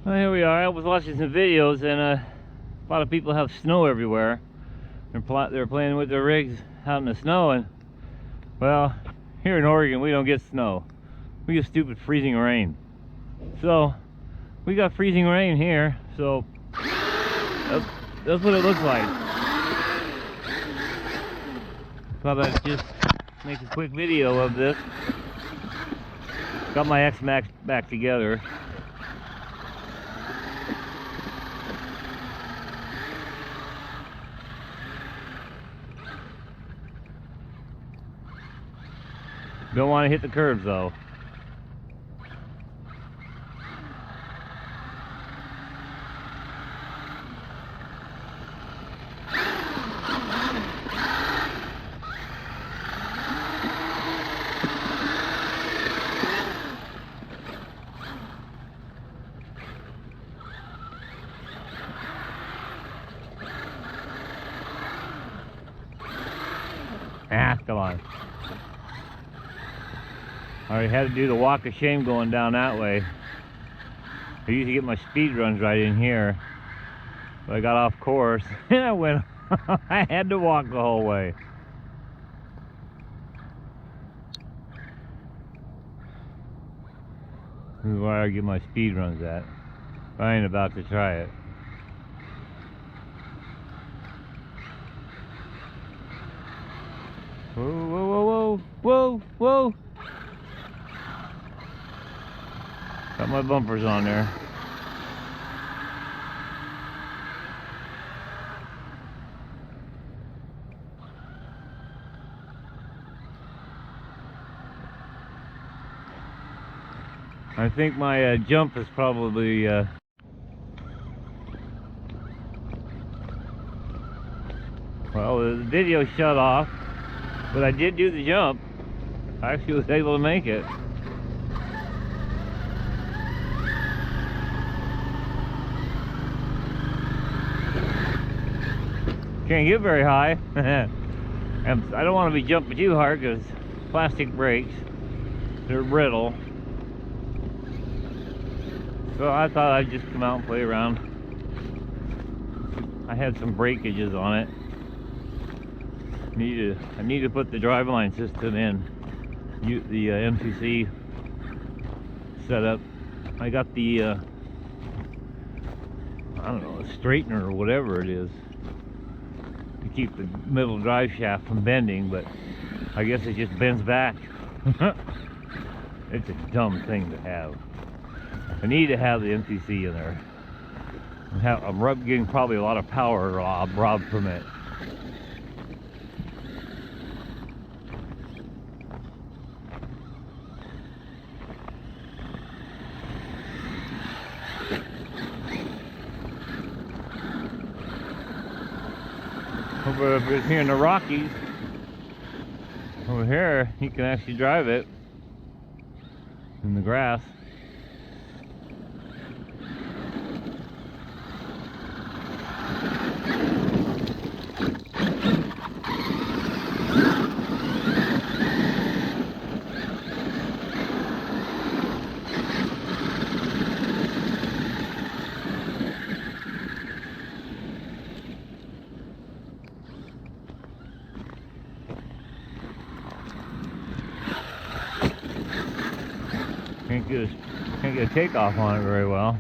Well, here we are. I was watching some videos, and a lot of people have snow everywhere. They're playing with their rigs out in the snow, and well, here in Oregon we don't get snow. We get stupid freezing rain. So we got freezing rain here. So that's what it looks like. Thought I'd just make a quick video of this. Got my XMaxx back together. Don't want to hit the curves though. Come on. I already had to do the walk of shame going down that way. I usually get my speed runs right in here, but I got off course and I went. I had to walk the whole way. This is where I get my speed runs at. I ain't about to try it. Whoa, whoa, whoa, whoa, whoa, whoa. Got my bumpers on there. I think my jump is probably well, the video shut off, but I did do the jump. I actually was able to make it. Can't get very high. And I don't want to be jumping too hard because plastic brakes, they're brittle. So I thought I'd just come out and play around. I had some breakages on it. I need to put the driveline system in. The M2C setup. I got the I don't know, a straightener or whatever it is to keep the middle drive shaft from bending, but I guess it just bends back. It's a dumb thing to have. I need to have the M2C in there. I'm getting probably a lot of power robbed from it. Over here in the Rockies, over here, you can actually drive it in the grass. Can't get a takeoff on it very well.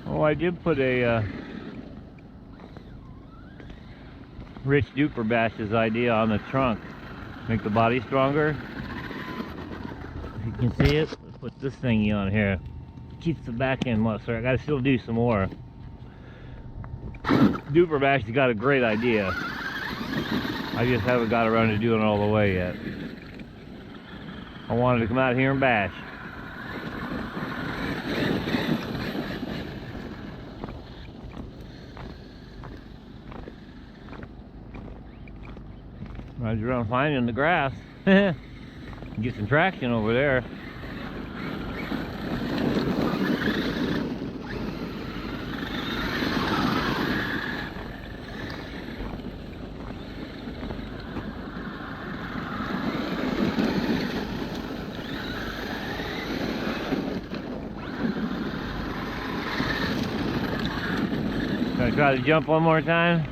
Oh, I did put a Rich Duperbash's idea on the trunk. Make the body stronger. If you can see it, let's put this thingy on here. Keeps the back end muscle. I gotta still do some more. Duperbash has got a great idea. I just haven't got around to doing it all the way yet. I wanted to come out here and bash. Rides around fine in the grass. Get some traction over there. gonna try to jump one more time.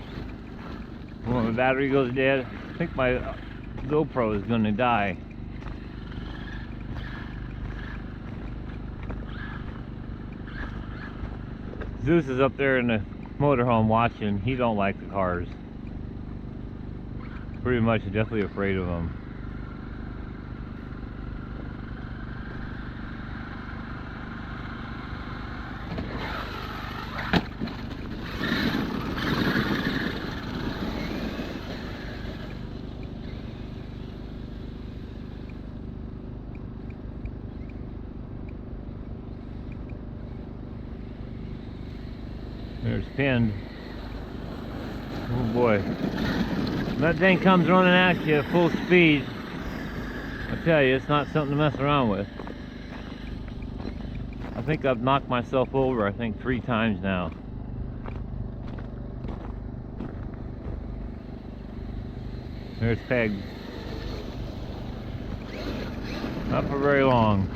When my battery goes dead, I think my GoPro is gonna die. Zeus is up there in the motorhome watching. He don't like the cars. Pretty much definitely afraid of them. There's pinned. Oh boy. When that thing comes running at you at full speed, I tell you, it's not something to mess around with. I think I've knocked myself over, 3 times now. There's Peg. Not for very long.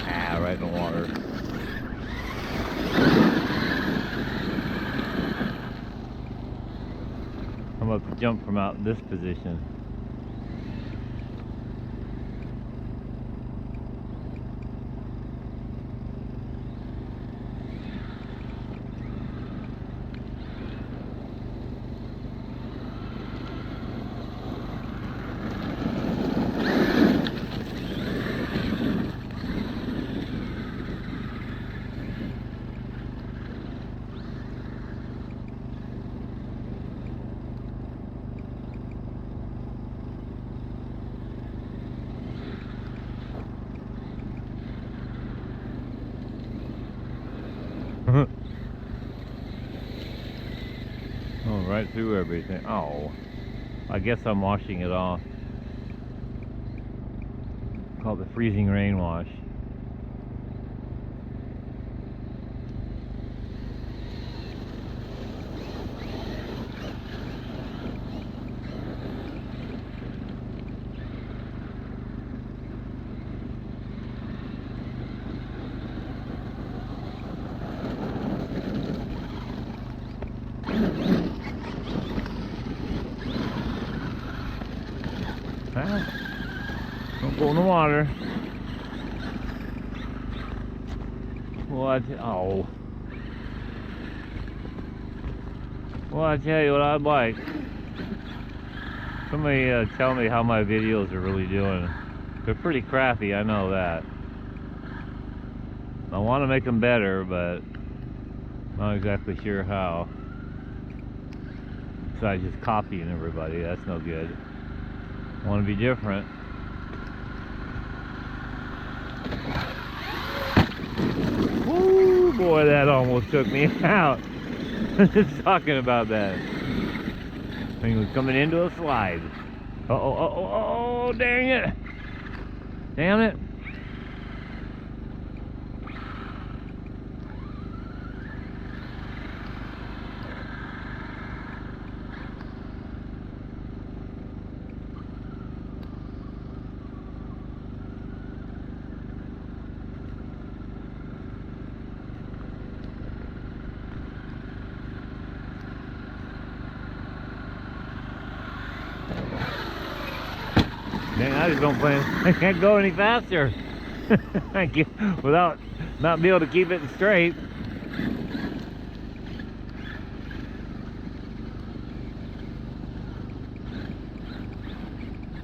Ah, right in the water. I'm about to jump from out this position. Oh, right through everything. Oh, I guess I'm washing it off. Called the freezing rain wash. Don't go in the water. What? Oh. Well, I tell you what I'd like. Somebody tell me how my videos are really doing. They're pretty crappy, I know that. I want to make them better, but not exactly sure how. Besides just copying everybody, that's no good. I want to be different. Woo, boy, that almost took me out. Just talking about that. Thing was coming into a slide. Oh, dang it. Damn it. Dang, I just don't plan. I can't go any faster. Without not being able to keep it straight.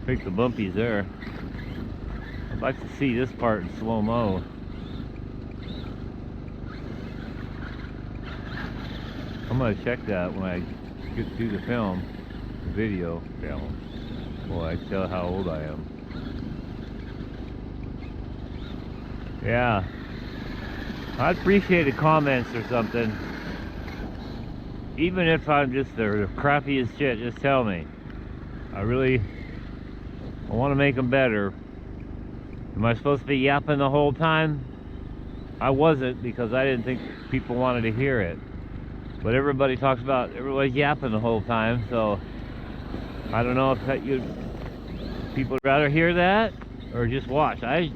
Pick the bumpies there. I'd like to see this part in slow-mo. I'm gonna check that when I get through the video film. Boy, I can tell how old I am. Yeah. I'd appreciate the comments or something. Even if I'm just the crappiest shit, just tell me. I want to make them better. Am I supposed to be yapping the whole time? I wasn't, because I didn't think people wanted to hear it. But everybody talks about everybody's yapping the whole time, so I don't know if people would rather hear that or just watch. I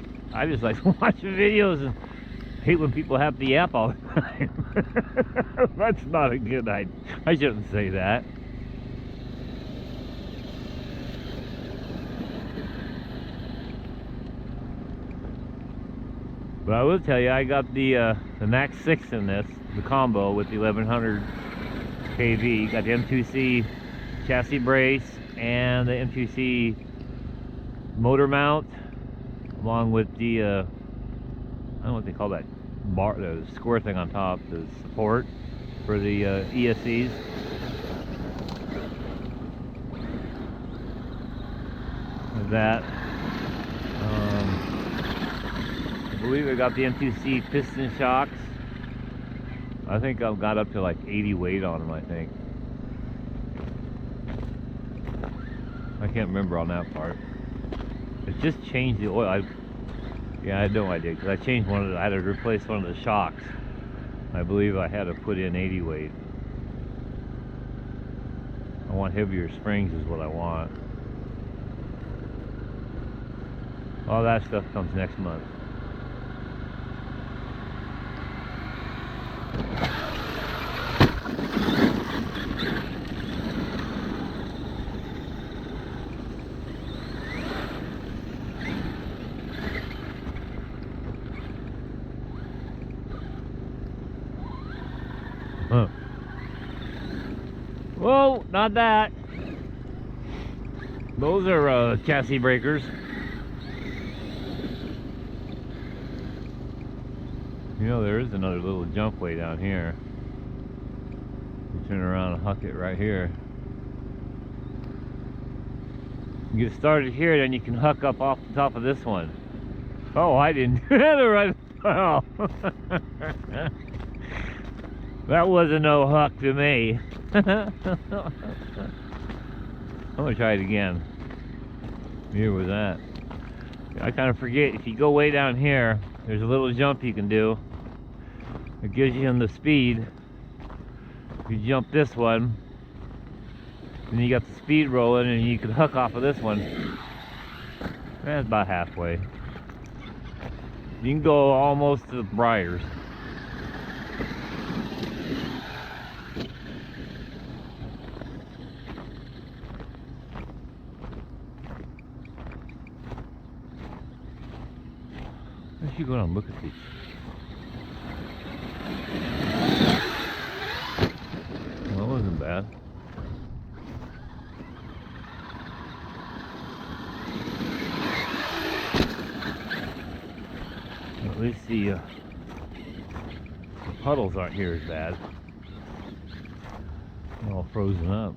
just like to watch the videos and hate when people have the app all the time. That's not a good idea. I shouldn't say that. But I will tell you, I got the Max 6 in this, the combo with the 1100 kV. Got the M2C chassis brace and the M2C motor mount, along with the I don't know what they call that bar, the square thing on top, the support for the ESCs. With that, I believe I got the M2C piston shocks. I think I've got up to like 80 weight on them, I think. I can't remember on that part. It just changed the oil. Yeah, I had no idea, because I changed one of the, I had to replace one of the shocks. I believe I had to put in 80 weight. I want heavier springs is what I want. All that stuff comes next month. Huh. Whoa, not that. Those are chassis breakers. You know, there is another little jump way down here. You turn around and huck it right here. You get started here, then you can huck up off the top of this one. Oh, I didn't do that right. Oh. That was a no huck to me. I'm gonna try it again. Here was that. I kind of forget, if you go way down here, there's a little jump you can do. It gives you the speed. If you jump this one, then you got the speed rolling, and you can hook off of this one. That's about halfway. You can go almost to the briars. Let's go down and look at these. Well, that wasn't bad. At least the puddles aren't here as bad. They're all frozen up.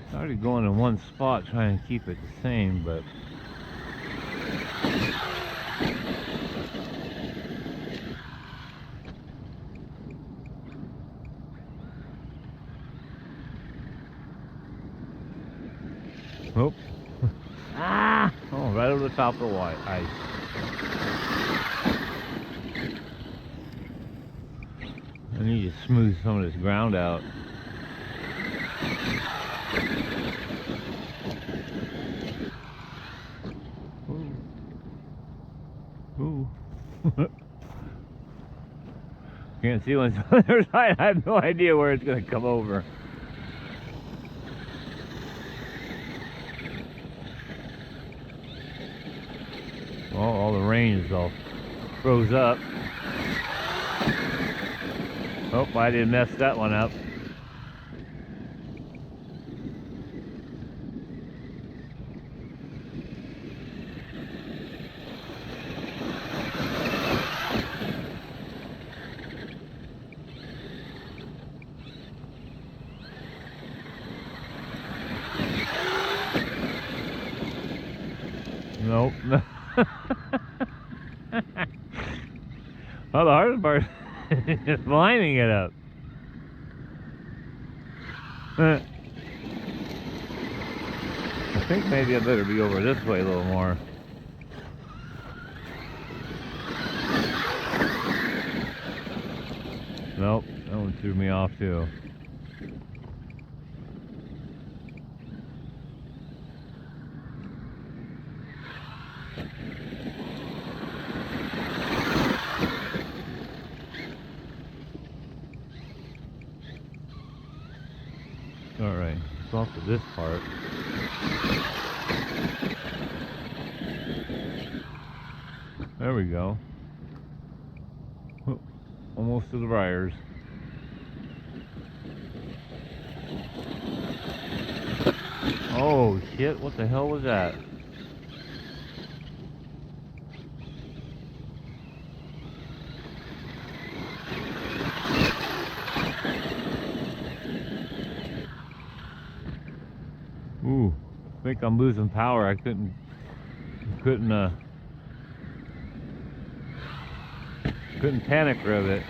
Started going in one spot trying to keep it the same, but oh. Ah! Oh, right over the top of the ice. I need to smooth some of this ground out. Ooh. Can't see what's on the other side. I have no idea where it's going to come over. Well, all the rain is all froze up. Oh, I didn't mess that one up. Nope. Oh, the hardest part is lining it up. I think maybe I better be over this way a little more. Nope, that one threw me off too. Alright, it's off to this part. There we go. Almost to the briars. Oh shit, what the hell was that? Ooh, I think I'm losing power. I couldn't panic rev it.